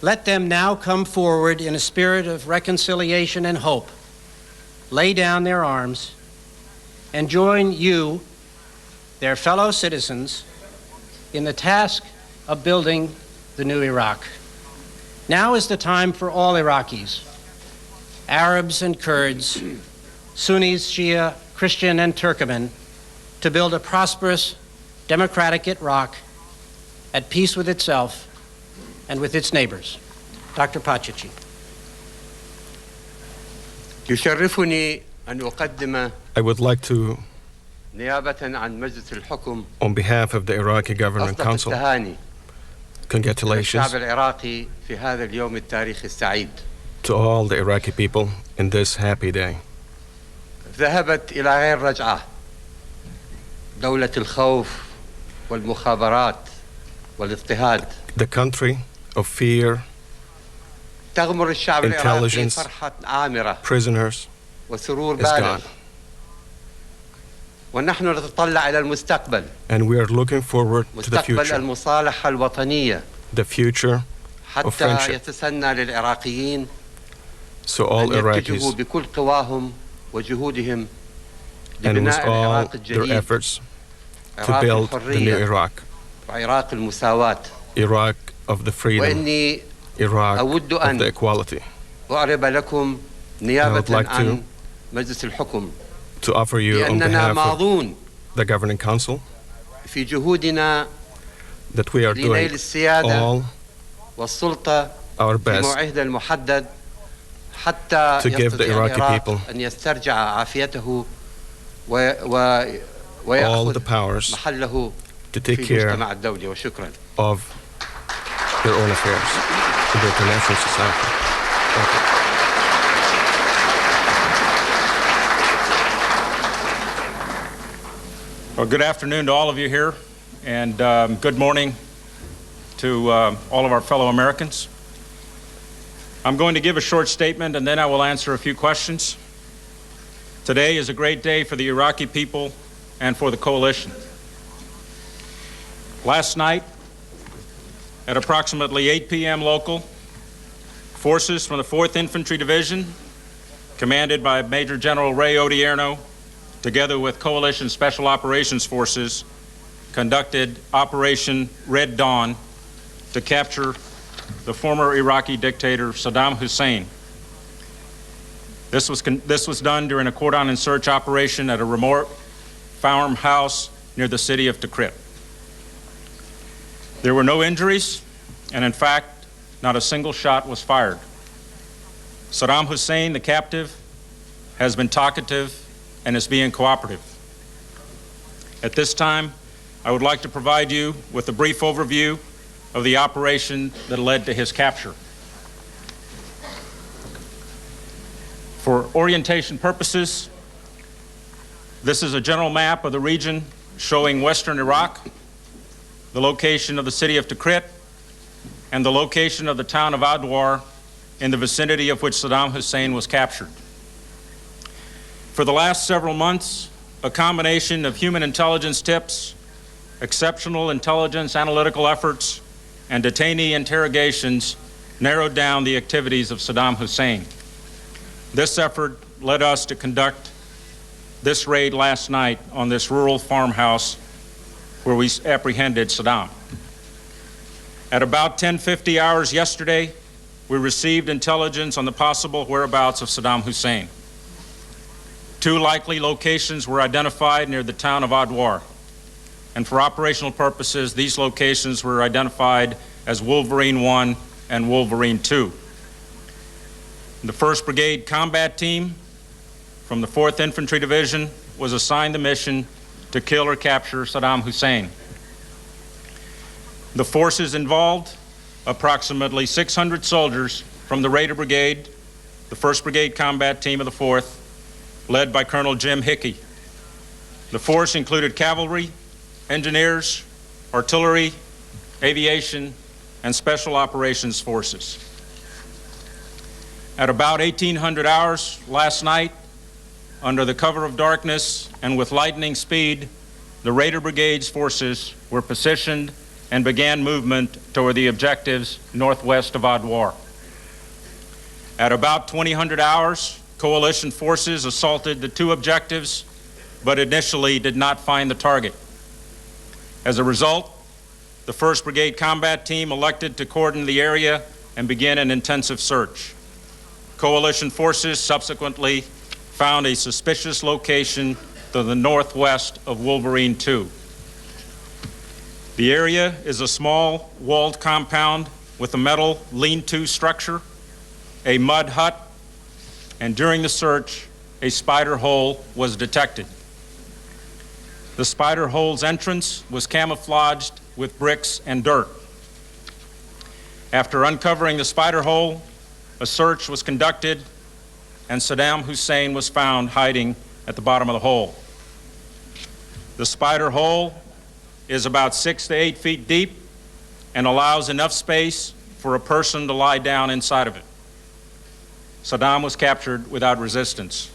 Let them now come forward in a spirit of reconciliation and hope, lay down their arms, and join you, their fellow citizens, in the task of building the new Iraq. Now is the time for all Iraqis, Arabs and Kurds, Sunnis, Shia, Christian, and Turkoman, to build a prosperous, democratic Iraq at peace with itself and with its neighbors. Dr. Pachachi. يشرفني أن أقدم I would like to, نيابة عن مجلس الحكم on behalf of the Iraqi Government أصدق Council, التهاني congratulations للشعب العراقي في هذا اليوم التاريخي السعيد. to all the Iraqi people in this happy day. ذهبت إلى غير رجعة دولة الخوف والمخابرات والاضطهاد. The country of fear, تغمر الشعب العراقي intelligence, فرحة عامرة prisoners, وسرور is بالغ. gone. ونحن نتطلع إلى المستقبل، And we are looking forward to the مستقبل future, المصالحة الوطنية، the future of حتى friendship. يتسنى للعراقيين So all أن يتجهوا Iraqis, بكل قواهم وجهودهم and with لبناء all العراق their الجديد، efforts, to عراق build the new الحرية Iraq, وعراق المساواة. Iraq of the freedom, وإني Iraq أود of أن the equality. أعرب لكم I would نيابة like عن مجلس الحكم to offer you on بأننا behalf of ماضون the Governing Council في جهودنا that we are لنيل doing السيادة all والسلطة our في best موعدها المحدد حتى to give the يستطيع Iraqi العراق people أن يسترجع عافيته all ويأخذ the powers محله to take في care المجتمع الدولي. وشكرا. of their own affairs in the international society. Thank you. Well, good afternoon to all of you here, and good morning to all of our fellow Americans. I'm going to give a short statement, and then I will answer a few questions. Today is a great day for the Iraqi people and for the coalition. Last night, at approximately 8 p.m. local, forces from the 4th Infantry Division, commanded by Major General Ray Odierno, together with Coalition Special Operations Forces, conducted Operation Red Dawn to capture the former Iraqi dictator Saddam Hussein. This was done during a cordon and search operation at a remote farmhouse near the city of Tikrit. There were no injuries, and in fact, not a single shot was fired. Saddam Hussein, the captive, has been talkative and is being cooperative. At this time, I would like to provide you with a brief overview of the operation that led to his capture. For orientation purposes, this is a general map of the region showing western Iraq, the location of the city of Tikrit, and the location of the town of Adwar, in the vicinity of which Saddam Hussein was captured. For the last several months, a combination of human intelligence tips, exceptional intelligence analytical efforts, and detainee interrogations narrowed down the activities of Saddam Hussein. This effort led us to conduct this raid last night on this rural farmhouse where we apprehended Saddam. At about 10:50 hours yesterday, we received intelligence on the possible whereabouts of Saddam Hussein. 2 likely locations were identified near the town of Adwar, and for operational purposes, these locations were identified as Wolverine 1 and Wolverine 2. The 1st Brigade Combat Team from the 4th Infantry Division was assigned the mission to kill or capture Saddam Hussein. The forces involved, approximately 600 soldiers from the Raider Brigade, the 1st Brigade Combat Team of the 4th, led by Colonel Jim Hickey. The force included cavalry, engineers, artillery, aviation, and special operations forces. At about 1800 hours last night, under the cover of darkness and with lightning speed, the Raider Brigade's forces were positioned and began movement toward the objectives northwest of Adwar. At about 2000 hours, coalition forces assaulted the two objectives, but initially did not find the target. As a result, the 1st Brigade Combat Team elected to cordon the area and begin an intensive search. Coalition forces subsequently found a suspicious location to the northwest of Wolverine 2. The area is a small walled compound with a metal lean-to structure, a mud hut, and during the search, a spider hole was detected. The spider hole's entrance was camouflaged with bricks and dirt. After uncovering the spider hole, a search was conducted, and Saddam Hussein was found hiding at the bottom of the hole. The spider hole is about 6 to 8 feet deep and allows enough space for a person to lie down inside of it. Saddam was captured without resistance.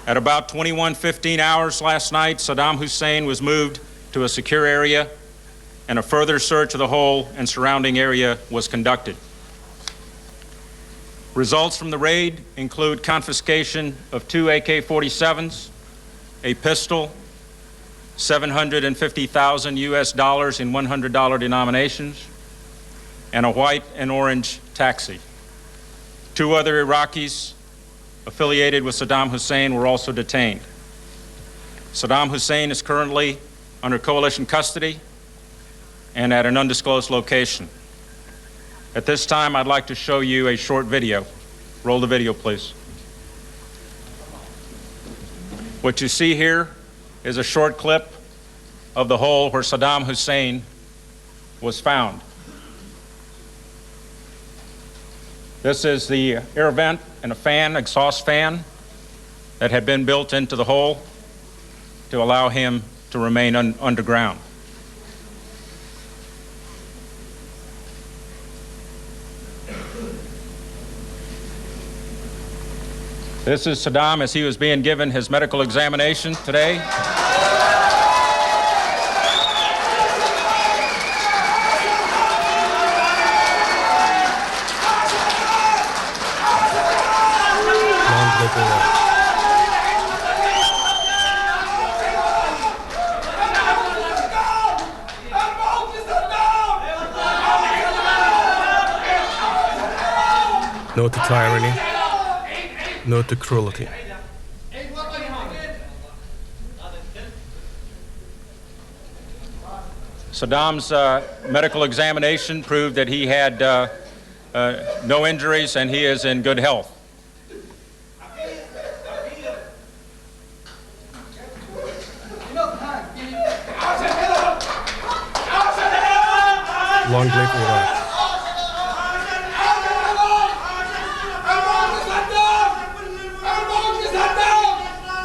At about 21:15 hours last night, Saddam Hussein was moved to a secure area, and a further search of the hole and surrounding area was conducted. Results from the raid include confiscation of 2 AK-47s, a pistol, $750,000 US in $100 denominations, and a white and orange taxi. 2 other Iraqis affiliated with Saddam Hussein were also detained. Saddam Hussein is currently under coalition custody and at an undisclosed location. At this time, I'd like to show you a short video. Roll the video, please. What you see here is a short clip of the hole where Saddam Hussein was found. This is the air vent and a fan, exhaust fan, that had been built into the hole to allow him to remain underground. This is Saddam as he was being given his medical examination today. No to tyranny, no to cruelty. Saddam's medical examination proved that he had no injuries and he is in good health. Long live Iraq.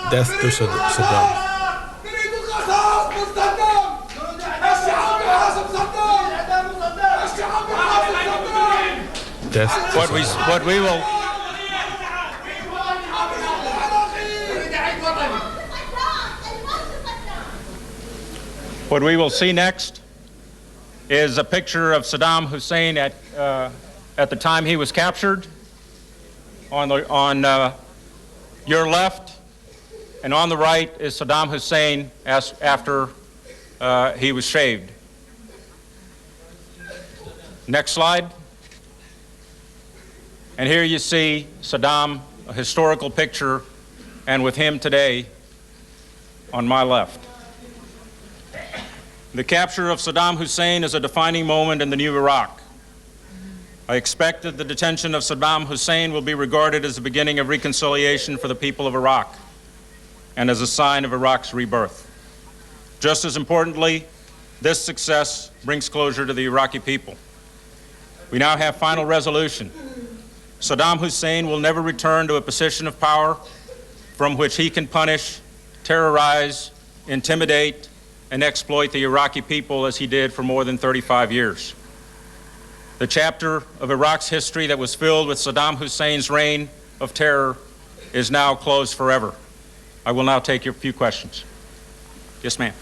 Death to Saddam. Death to Saddam. What we will see next is a picture of Saddam Hussein at the time he was captured. On your left and on the right is Saddam Hussein after he was shaved. Next slide. And here you see Saddam, a historical picture, and with him today on my left. The capture of Saddam Hussein is a defining moment in the new Iraq. I expect that the detention of Saddam Hussein will be regarded as the beginning of reconciliation for the people of Iraq and as a sign of Iraq's rebirth. Just as importantly, this success brings closure to the Iraqi people. We now have final resolution. Saddam Hussein will never return to a position of power from which he can punish, terrorize, intimidate, and exploit the Iraqi people as he did for more than 35 years. The chapter of Iraq's history that was filled with Saddam Hussein's reign of terror is now closed forever. I will now take your few questions. Yes, ma'am.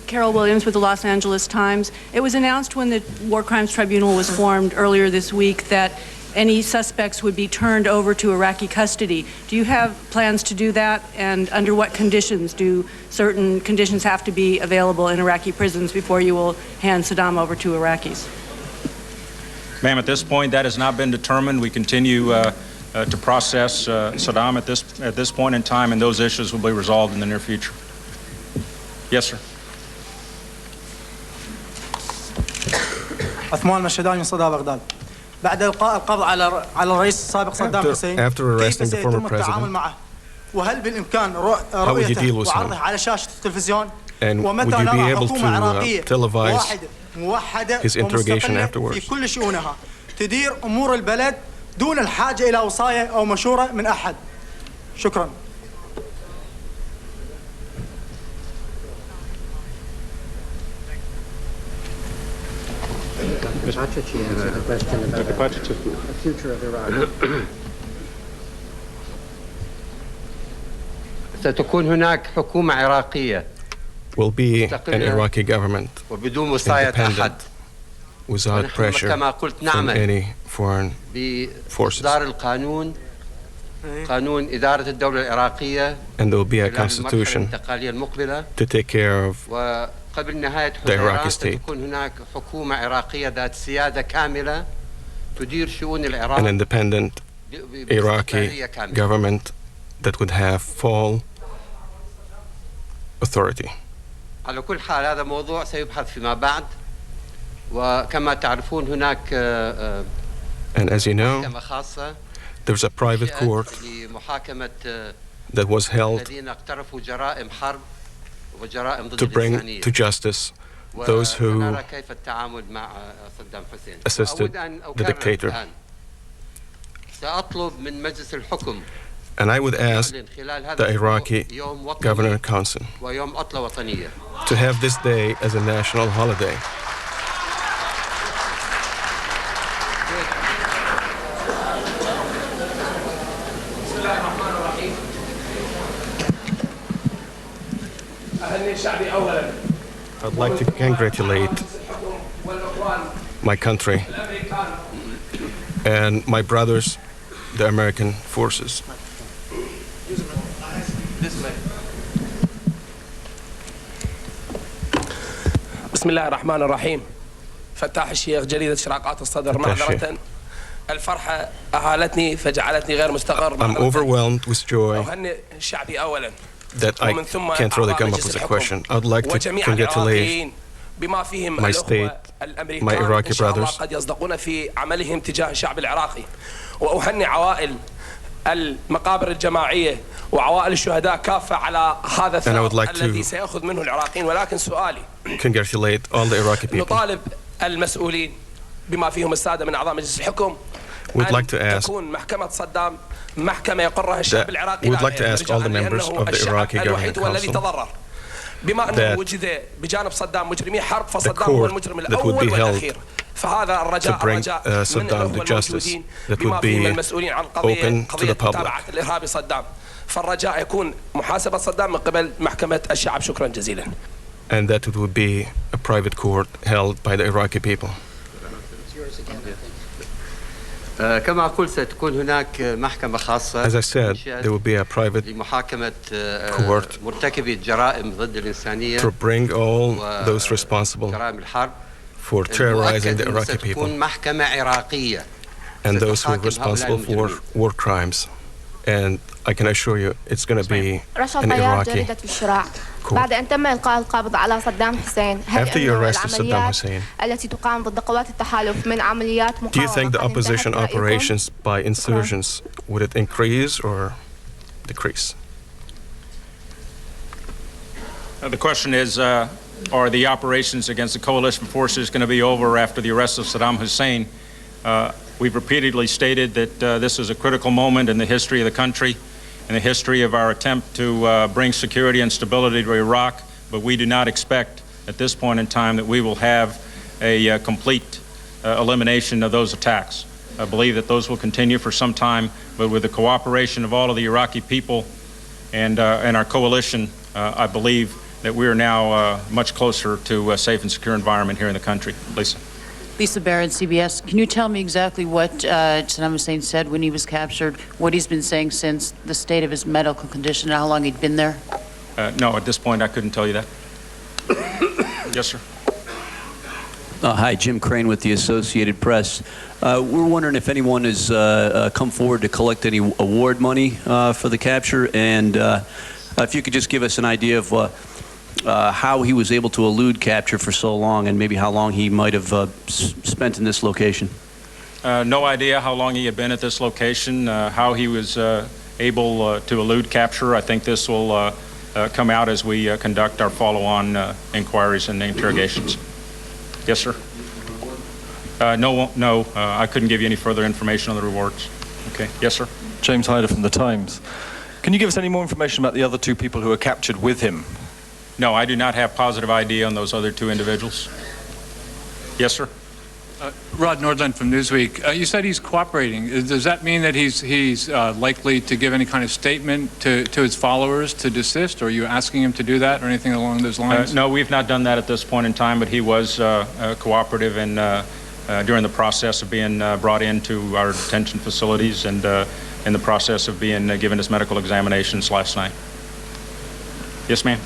Carol Williams with the Los Angeles Times. It was announced when the War Crimes Tribunal was formed earlier this week that any suspects would be turned over to Iraqi custody. Do you have plans to do that? And under what conditions? Do certain conditions have to be available in Iraqi prisons before you will hand Saddam over to Iraqis? Ma'am, at this point, that has not been determined. We continue to process Saddam at this point in time, and those issues will be resolved in the near future. Yes, sir. عثمان مشهداني من صدى بغداد. بعد إلقاء القبض على الرئيس السابق صدام حسين after arresting the former كيف سيتم التعامل president, معه؟ وهل بالإمكان would you deal رؤيته with him? وعرضه على شاشة التلفزيون؟ And ومتى would you be نرى able حكومة to عراقية televise واحدة موحدة his interrogation ومستقلة afterwards? في كل شؤونها تدير أمور البلد دون الحاجة إلى وصاية أو مشورة من أحد؟ شكرا. ستكون هناك حكومة عراقية will be an Iraqi government وبدون وصاية أحد. without pressure كما قلت from نعمل any foreign forces. بإصدار القانون قانون إدارة الدولة العراقية And there will be a خلال المرحلة constitution الانتقالية المقبلة to take care of وقبل نهاية the Iraqi حكومة state. ستكون هناك حكومة عراقية ذات سيادة كاملة تدير شؤون العراق an independent Iraqi باستقلالية كاملة. government that would have full authority. على كل حال هذا موضوع سيبحث فيما بعد وكما تعرفون هناك And as you know, محكمة خاصة there's a private court لمحاكمة that was held الذين اقترفوا جرائم حرب وجرائم ضد to bring الإنسانية to justice those who ونرى كيف التعامل مع صدام حسين. assisted وأود أن the أكرر dictator. الآن. سأطلب من مجلس الحكم And I would ask يعلن خلال هذا the Iraqi يوم وطني Governor Council ويوم عطلة وطنية. to have this day as a national holiday. I'd like to congratulate my country and my brothers, the American forces. بسم الله الرحمن الرحيم. فتاح الشيخ جريدة شراقات الصدر. معذرة الفرحة أهالتني فجعلتني غير مستقر. I'm overwhelmed with joy أهنئ شعبي أولا that I can't really come up with a question. I'd like to congratulate بما فيهم my state, my Iraqi brothers. قد يصدقون في عملهم تجاه الشعب العراقي. وأهنئ عوائل المقابر الجماعية وعوائل الشهداء كافة على هذا الثأر الذي سيأخذ منه العراقيين. ولكن سؤالي congratulate all the Iraqi people. نطالب المسؤولين بما فيهم السادة من أعضاء مجلس الحكم We'd like to ask تكون محكمة صدام محكمة يقرها الشعب العراقي. We'd like to ask all the members of the Iraqi Government Council بما أنه وجد بجانب صدام مجرمي حرب the فصدام هو court المجرم that would be الأول held والأخير. فهذا الرجاء to bring من Saddam to justice that would be المسؤولين عن open to the public. متابعة الإرهابي صدام. فالرجاء يكون محاسبة صدام من قبل محكمة الشعب. شكرا جزيلا. And that it would be a private court held by the Iraqi people. كما قلت ستكون هناك محكمة خاصة As I said, there will be a private لمحاكمة court مرتكبي الجرائم ضد الإنسانية to bring all those responsible جرائم الحرب for terrorizing the Iraqi ستكون people محكمة عراقية and those who are responsible for war crimes. And I can assure you it's going to be an Iraqi بعد أن تم إلقاء القبض على صدام حسين After you arrested Saddam Hussein, التي تقام ضد قوات التحالف من عمليات do you think the opposition مقاومة operations by insurgents would it increase or decrease? The question is, are the operations against the coalition forces going to be over after the arrest of Saddam Hussein? We've repeatedly stated that this is a critical moment in the history of the country, in the history of our attempt to bring security and stability to Iraq, but we do not expect at this point in time that we will have a complete elimination of those attacks. I believe that those will continue for some time, but with the cooperation of all of the Iraqi people and our coalition, I believe that we are now much closer to a safe and secure environment here in the country. Lisa. Lisa Barrett, CBS. Can you tell me exactly what Saddam Hussein said when he was captured, what he's been saying since, the state of his medical condition, and how long he'd been there? No, at this point I couldn't tell you that. Yes, sir. Hi, Jim Crane with the Associated Press. We're wondering if anyone has come forward to collect any award money for the capture, and if you could just give us an idea of how he was able to elude capture for so long, and maybe how long he might have spent in this location. No idea how long he had been at this location, how he was able to elude capture. I think this will come out as we conduct our follow-on inquiries and interrogations. Yes, sir. No, I couldn't give you any further information on the rewards. Okay. Yes, sir. James Hyder from The Times. Can you give us any more information about the other two people who were captured with him? No, I do not have positive ID on those other two individuals. Yes, sir. Rod Nordland from Newsweek. You said he's cooperating. Does that mean that he's likely to give any kind of statement to his followers to desist, or are you asking him to do that or anything along those lines? No, we've not done that at this point in time, but he was cooperative and during the process of being brought into our detention facilities and in the process of being given his medical examinations last night. Yes, ma'am.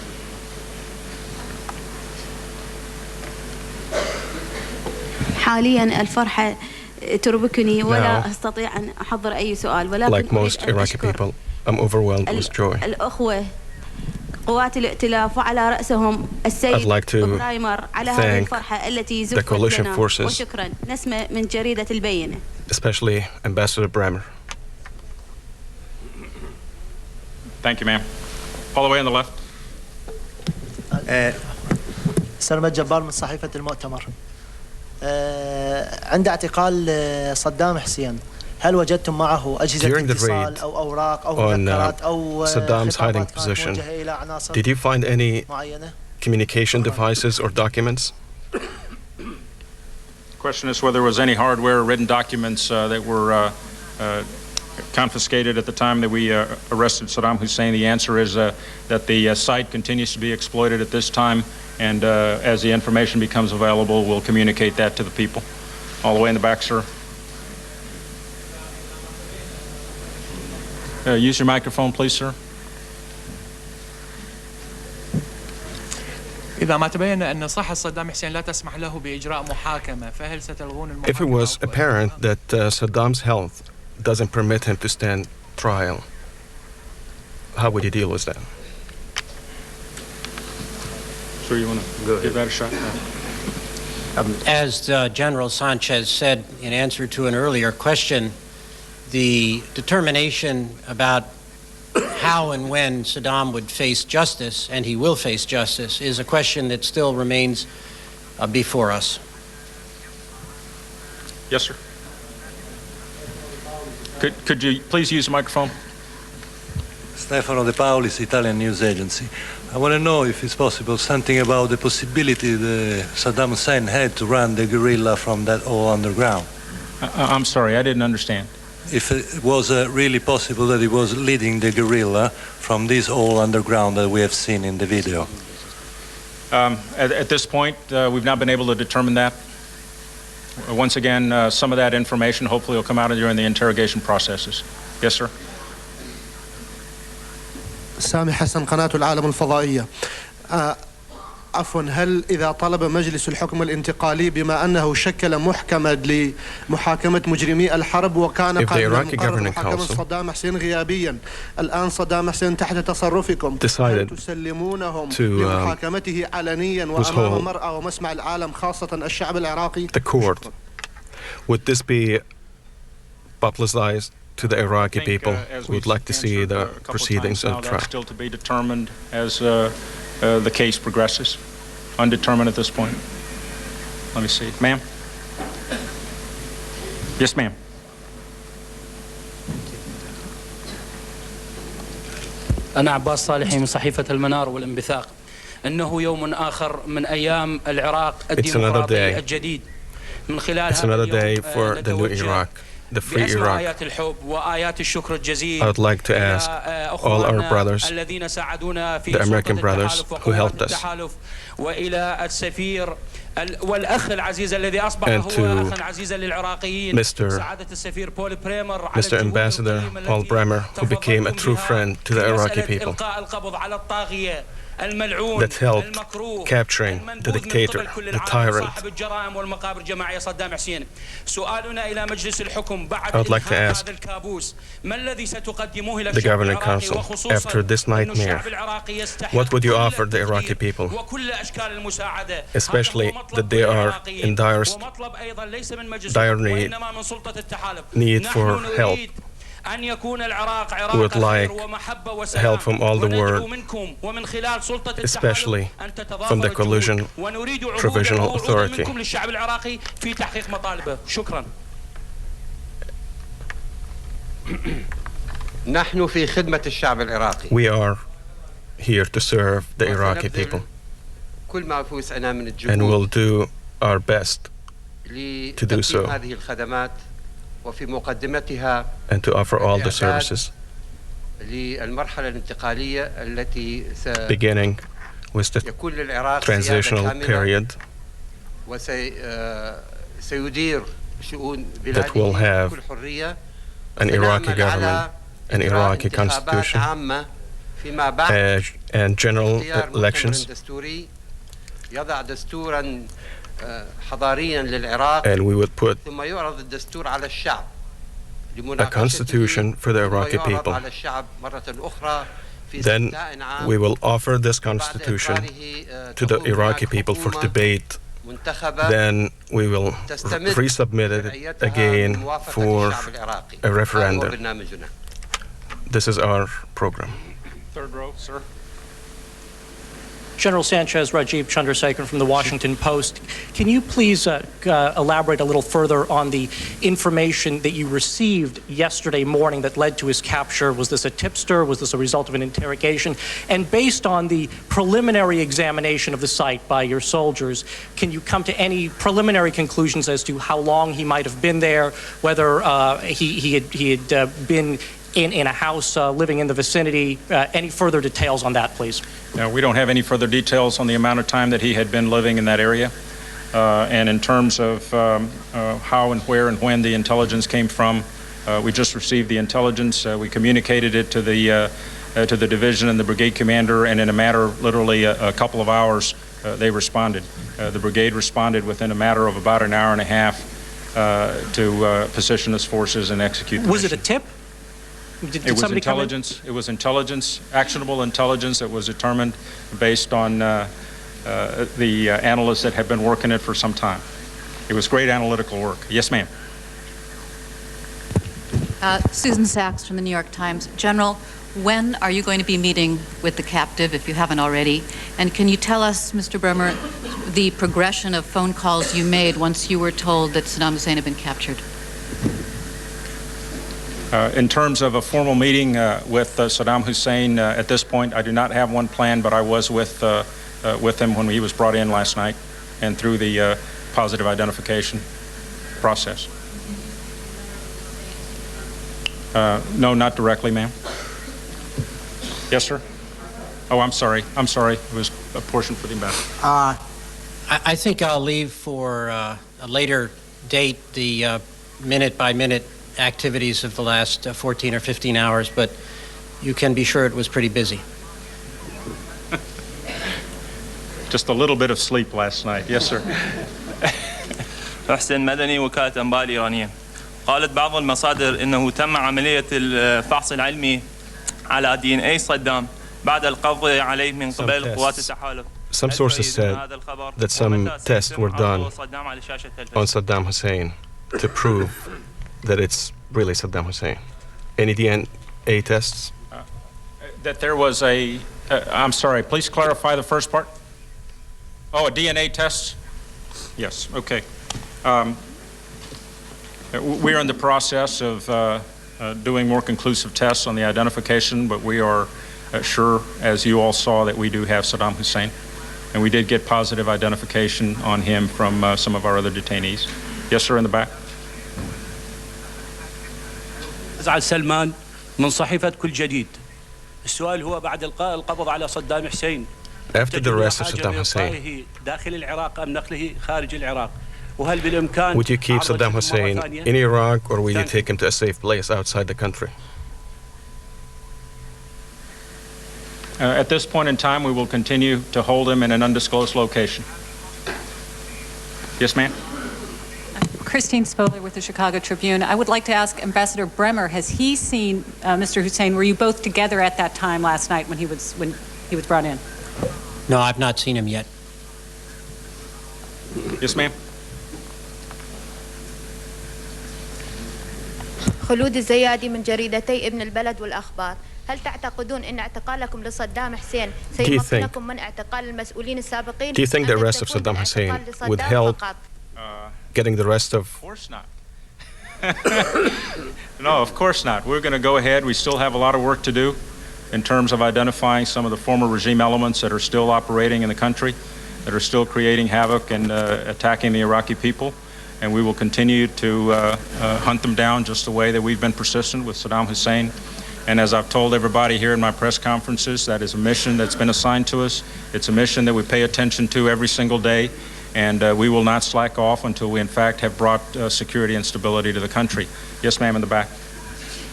حاليا الفرحة تربكني ولا أستطيع أن أحضر أي سؤال ولكن like most Iraqi people, I'm overwhelmed with joy. الأخوة قوات الائتلاف وعلى رأسهم السيد برايمر على هذه الفرحة التي زفت لنا وشكرا نسمة من جريدة البينة. Especially Ambassador Bremer. Thank you, ma'am. All the way on the left. سرمد جبار من صحيفة المؤتمر. عند اعتقال صدام حسين هل وجدتم معه أجهزة اتصال أو أوراق أو مذكرات أو Saddam's hiding position, did you find any communication devices or documents? The question is whether there was any hardware or written documents that were confiscated at the time that we arrested Saddam Hussein. The answer is that the site continues to be exploited at this time, and as the information becomes available, we'll communicate that to the people. All the way in the back, sir. Use your microphone, please, sir. إذا ما تبين أن صحة صدام حسين لا تسمح له بإجراء محاكمة فهل ستلغون المحاكمة؟ If it was apparent that Saddam's health doesn't permit him to stand trial, how would you deal with that? Sure, you want to give that a shot? As General Sanchez said in answer to an earlier question, the determination about how and when Saddam would face justice, and he will face justice, is a question that still remains before us. Yes, sir. Could you please use the microphone? Stefano De Paulis, Italian news agency. I want to know if it's possible something about the possibility that Saddam Hussein had to run the guerrilla from that all underground. I'm sorry, I didn't understand. If it was really possible that he was leading the guerrilla from this all underground that we have seen in the video. At this point, we've not been able to determine that. Once again, some of that information hopefully will come out during the interrogation processes. Yes, sir. سامي حسن قناة العالم الفضائية. عفوا، هل إذا طلب مجلس الحكم الانتقالي بما أنه شكل محكمة لمحاكمة مجرمي الحرب وكان قبل مقرر محاكمة صدام حسين غيابيا، الآن صدام حسين تحت تصرفكم، هل تسلمونهم لمحاكمته علنيا وأمام مرأى ومسمع العالم خاصة الشعب العراقي؟ The court, would this be publicized to the Iraqi people who would like to see the proceedings of the trial? That's still to be determined as the case progresses. Undetermined at this point. Let me see. Ma'am? Yes, ma'am. أنا عباس صالحي من صحيفة المنار والانبثاق. إنه يوم آخر من أيام العراق الديمقراطي الجديد. It's another day for the new Iraq, the free Iraq. I would like to ask all our brothers, the American brothers who helped us, and to Mr. Ambassador Paul Bremer, who became a true friend to the Iraqi people, that helped capturing the dictator, the tyrant. I would like to ask the Governing Council, after this nightmare, what would you offer the Iraqi people, especially that they are in dire need for help? Would like help from all the world, especially from the Coalition Provisional Authority. We are here to serve the Iraqi people, and we'll do our best to do so, and to offer all the services, beginning with the transitional period that will have an Iraqi government, an Iraqi constitution, and general elections. And we would put a constitution for the Iraqi people. Then we will offer this constitution to the Iraqi people for debate. Then we will resubmit it again for a referendum. This is our program. Third row, sir. General Sanchez, Rajiv Chandrasekharan from the Washington Post. Can you please elaborate a little further on the information that you received yesterday morning that led to his capture? Was this a tipster? Was this a result of an interrogation? And based on the preliminary examination of the site by your soldiers, can you come to any preliminary conclusions as to how long he might have been there, whether he had been in a house living in the vicinity? Any further details on that, please? No, we don't have any further details on the amount of time that he had been living in that area. And in terms of how and where and when the intelligence came from, we just received the intelligence. We communicated it to the division and the brigade commander, and in a matter of literally a couple of hours, they responded. The brigade responded within a matter of about an hour and a half to position its forces and execute the mission. Was it a tip? It was intelligence. It was intelligence, actionable intelligence that was determined based on the analysts that had been working it for some time. It was great analytical work. Yes, ma'am. Susan Sachs from the New York Times. General, when are you going to be meeting with the captive, if you haven't already? And can you tell us, Mr. Bremer, the progression of phone calls you made once you were told that Saddam Hussein had been captured? In terms of a formal meeting with Saddam Hussein, at this point, I do not have one planned, but I was with him when he was brought in last night and through the positive identification process. No, not directly, ma'am. Yes, sir? Oh, I'm sorry. I'm sorry. It was a portion for the ambassador. I think I'll leave for a later date the minute-by-minute activities of the last 14 or 15 hours, but you can be sure it was pretty busy. Just a little bit of sleep last night. Yes, sir. حسين مدني وكالة أنباء الإيرانية. قالت بعض المصادر إنه تم عملية الفحص العلمي على DNA صدام بعد القبض عليه من قبل قوات التحالف. Some sources said that some tests were done on Saddam Hussein to prove that it's really Saddam Hussein. Any DNA tests? That there was a, I'm sorry, please clarify the first part. Oh, a DNA test? Yes, okay. We're in the process of doing more conclusive tests on the identification, but we are sure, as you all saw, that we do have Saddam Hussein. And we did get positive identification on him from some of our other detainees. Yes, sir, in the back. أزعل سلمان من صحيفة كل جديد. السؤال هو بعد إلقاء القبض على صدام حسين. After the arrest of Saddam Hussein, داخل العراق أم نقله خارج العراق؟ وهل بالإمكان would you keep Saddam Hussein in Iraq, or will you take him to a safe place outside the country? At this point in time, we will continue to hold him in an undisclosed location. Yes, ma'am? Christine Spoler with the Chicago Tribune. I would like to ask Ambassador Bremer, has he seen Mr. Hussein? Were you both together at that time last night when he was brought in? No, I've not seen him yet. Yes, ma'am? خلود الزيادي من جريدتي ابن البلد والأخبار. هل تعتقدون أن اعتقالكم لصدام حسين سيمكنكم من اعتقال المسؤولين السابقين؟ Do you think the arrest of Saddam Hussein would help getting the rest of... Of course not. No, of course not. We're going to go ahead. We still have a lot of work to do in terms of identifying some of the former regime elements that are still operating in the country, that are still creating havoc and attacking the Iraqi people. And we will continue to hunt them down just the way that we've been persistent with Saddam Hussein. And as I've told everybody here in my press conferences, that is a mission that's been assigned to us. It's a mission that we pay attention to every single day. And we will not slack off until we, in fact, have brought security and stability to the country. Yes, ma'am, in the back.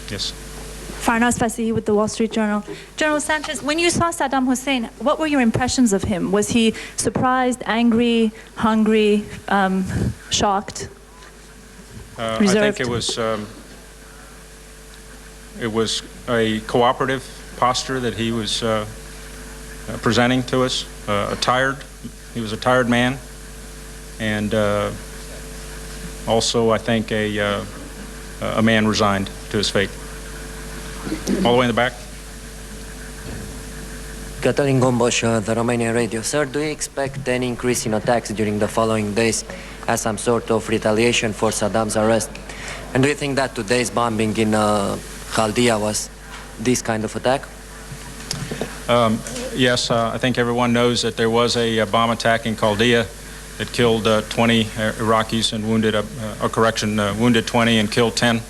Yes. Farnaz Fasihi with the Wall Street Journal. General Sanchez, when you saw Saddam Hussein, what were your impressions of him? Was he surprised, angry, hungry, shocked, reserved? I think it was a cooperative posture that he was presenting to us. He was a tired man, and also I think a man resigned to his fate. All the way in the back. Katalin Gombosh, the Romanian radio. Sir, do you expect any increase in attacks during the following days as some sort of retaliation for Saddam's arrest? And do you think that today's bombing in Chaldea was this kind of attack? Yes, I think everyone knows that there was a bomb attack in Chaldea that killed 20 Iraqis and wounded, wounded 20 and killed 10.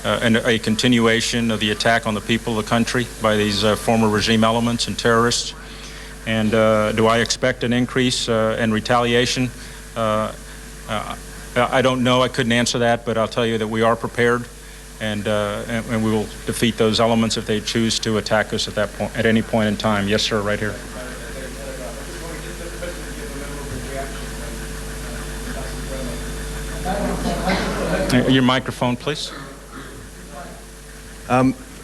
And a continuation of the attack on the people of the country by these former regime elements and terrorists. And do I expect an increase in retaliation? I don't know. I couldn't answer that, but I'll tell you that we are prepared, and we will defeat those elements if they choose to attack us at that point, at any point in time. Yes, sir, right here. Your microphone, please.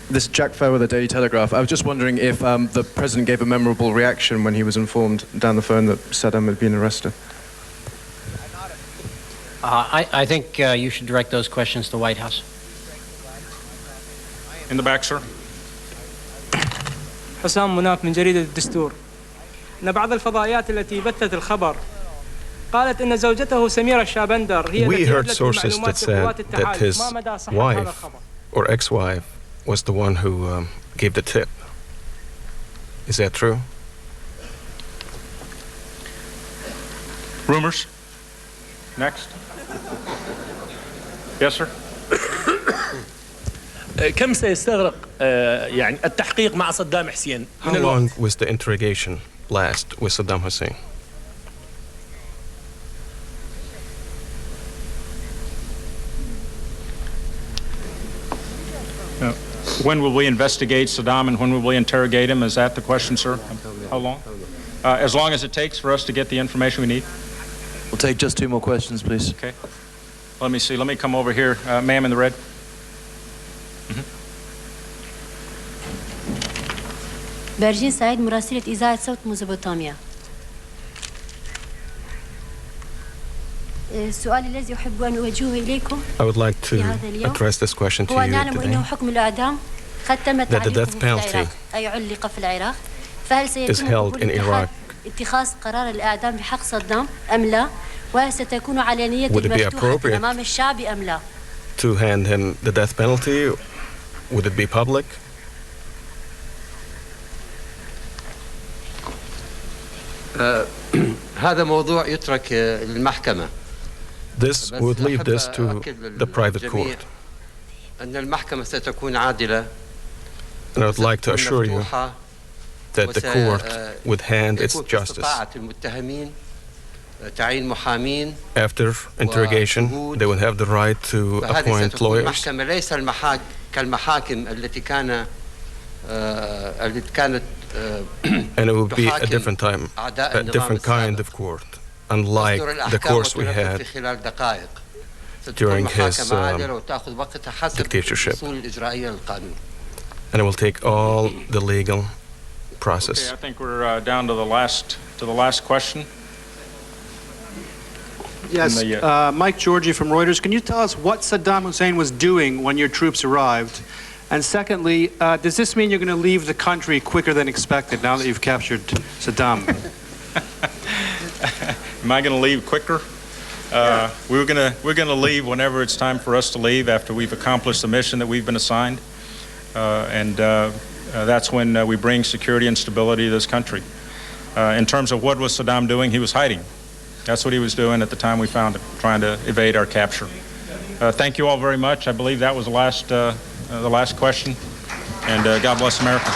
This is Jack Fair with the Daily Telegraph. I was just wondering if the president gave a memorable reaction when he was informed down the phone that Saddam had been arrested. I think you should direct those questions to the White House. In the back, sir. حسام مناف من جريدة الدستور. إن بعض الفضائيات التي بثت الخبر قالت إن زوجته سميرة الشابندر هي We التي heard أدلت sources المعلومات that لقوات said that التحالف. his ما مدى صحة هذا wife الخبر؟ or ex-wife was the one who gave the tip. Is that true? Rumors. Next. Yes, sir. كم سيستغرق يعني التحقيق مع صدام حسين؟ How long was the interrogation last with Saddam Hussein? When will we investigate Saddam and when will we interrogate him? Is that the question, sir? How long? As long as it takes for us to get the information we need. We'll take just 2 more questions, please. Okay. Let me see. Let me come over here. Ma'am in the red. برجين سعيد مراسلة إذاعة صوت ميزوبوتاميا. السؤال الذي أحب أن أوجهه إليكم I would like to address this question to هو you نعلم today. أنه حكم الإعدام قد تم That the تعليقه death في penalty العراق أي علق في العراق فهل is سيتم held in Iraq. اتخاذ قرار الإعدام بحق صدام أم لا وستكون علانية Would it be مفتوحة appropriate أمام الشعب أم لا؟ to hand him the death penalty? Would it be public? هذا موضوع يترك للمحكمة. This would leave this to the private court. أن المحكمة ستكون عادلة. And I would like to assure you that the court would hand its justice. After interrogation, they would have the right to appoint lawyers. And it would be a different time, a different kind of court, unlike the courts we had during his dictatorship. And it will take all the legal process. Okay, I think we're down to the last question. Yes, Mike Georgie from Reuters. Can you tell us what Saddam Hussein was doing when your troops arrived? And secondly, does this mean you're going to leave the country quicker than expected now that you've captured Saddam? Am I going to leave quicker? We're going to leave whenever it's time for us to leave, after we've accomplished the mission that we've been assigned, and that's when we bring security and stability to this country. In terms of what was Saddam doing, he was hiding. That's what he was doing at the time we found him, trying to evade our capture. Thank you all very much. I believe that was the last question, and God bless America.